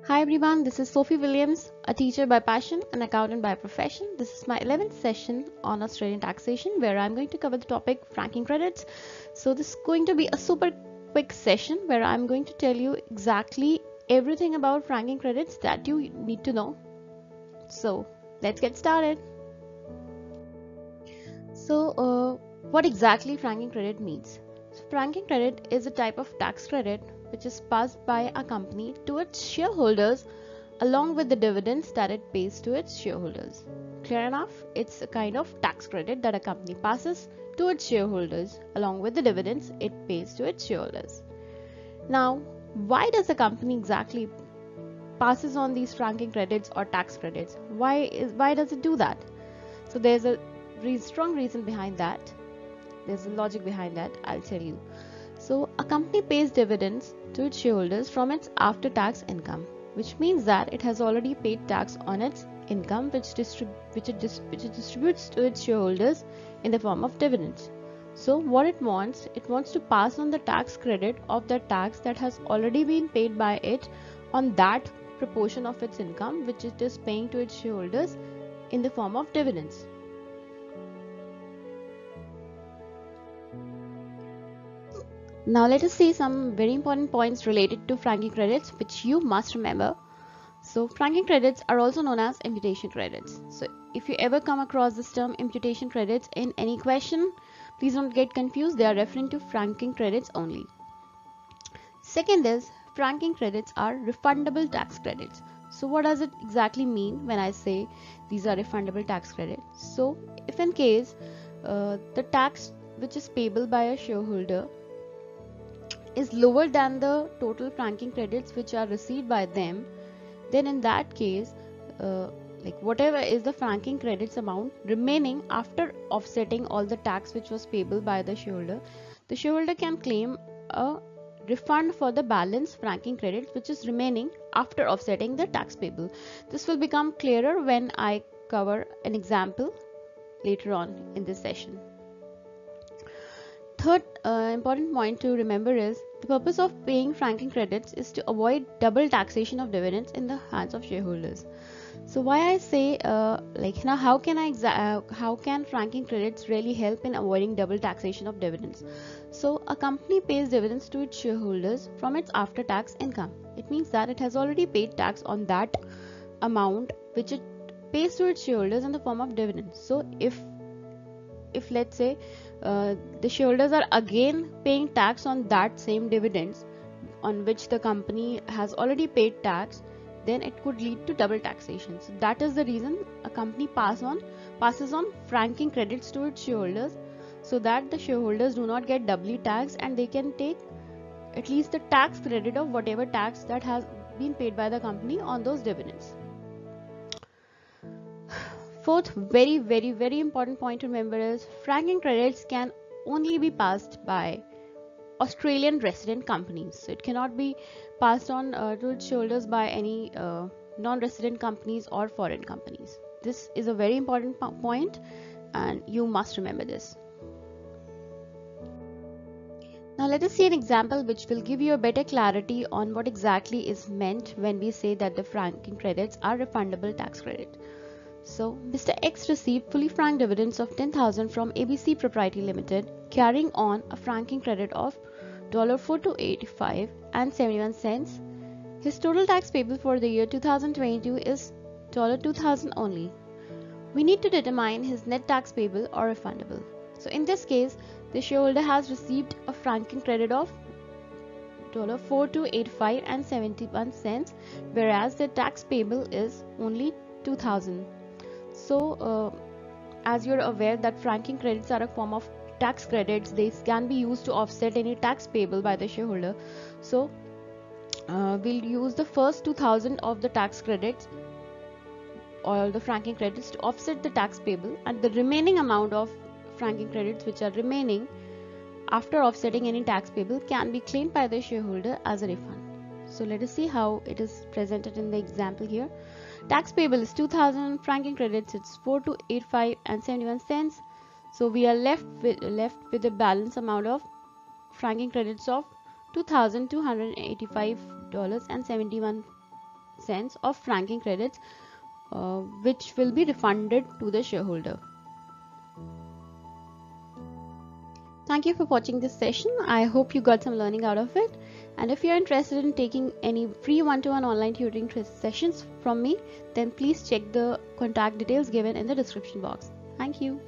Hi everyone, this is Sophie Williams, a teacher by passion, an accountant by profession. This is my 11th session on Australian taxation where I'm going to cover the topic franking credits. So this is going to be a super quick session where I'm going to tell you exactly everything about franking credits that you need to know. So let's get started. So what exactly franking credit means? So franking credit is a type of tax credit which is passed by a company to its shareholders along with the dividends that it pays to its shareholders. Clear enough? It's a kind of tax credit that a company passes to its shareholders along with the dividends it pays to its shareholders. Now, why does the company exactly passes on these franking credits or tax credits? Why does it do that? So there's a strong reason behind that. There's a logic behind that. I'll tell you. So a company pays dividends to its shareholders from its after-tax income, which means that it has already paid tax on its income, which it distributes to its shareholders in the form of dividends. So what it wants to pass on the tax credit of the tax that has already been paid by it on that proportion of its income which it is paying to its shareholders in the form of dividends. Now let us see some very important points related to franking credits which you must remember. So franking credits are also known as imputation credits. So if you ever come across this term imputation credits in any question, please don't get confused. They are referring to franking credits only. Second is, franking credits are refundable tax credits. So what does it exactly mean when I say these are refundable tax credits? So if in case the tax which is payable by a shareholder is lower than the total franking credits which are received by them, then in that case whatever is the franking credits amount remaining after offsetting all the tax which was payable by the shareholder can claim a refund for the balance franking credits which is remaining after offsetting the tax payable. This will become clearer when I cover an example later on in this session. Third important point to remember is the purpose of paying franking credits is to avoid double taxation of dividends in the hands of shareholders. So why I say now how can franking credits really help in avoiding double taxation of dividends? So a company pays dividends to its shareholders from its after tax income. It means that it has already paid tax on that amount which it pays to its shareholders in the form of dividends. So if let's say the shareholders are again paying tax on that same dividends on which the company has already paid tax, then it could lead to double taxation. So that is the reason a company passes on franking credits to its shareholders so that the shareholders do not get doubly taxed and they can take at least the tax credit of whatever tax that has been paid by the company on those dividends. Fourth very important point to remember is franking credits can only be passed by Australian resident companies. So it cannot be passed on to its shareholders by any non-resident companies or foreign companies. This is a very important point and you must remember this. Now let us see an example which will give you a better clarity on what exactly is meant when we say that the franking credits are refundable tax credit. So, Mr. X received fully franked dividends of 10,000 from ABC Proprietary Limited, carrying on a franking credit of $4,285 and 71 cents. His total tax payable for the year 2022 is $2,000 only. We need to determine his net tax payable or refundable. So, in this case, the shareholder has received a franking credit of $4,285 and 71 cents, whereas the tax payable is only $2,000. So as you're aware that franking credits are a form of tax credits, they can be used to offset any tax payable by the shareholder. So we'll use the first 2,000 of the tax credits or the franking credits to offset the tax payable, and the remaining amount of franking credits which are remaining after offsetting any tax payable can be claimed by the shareholder as a refund. So let us see how it is presented in the example here. Tax payable is 2,000, franking credits it's $4,285 and 71 cents. So we are left with the balance amount of franking credits of $2,285 and 71 cents of franking credits, which will be refunded to the shareholder. Thank you for watching this session. I hope you got some learning out of it. And if you're interested in taking any free one-to-one online tutoring sessions from me, then please check the contact details given in the description box. Thank you.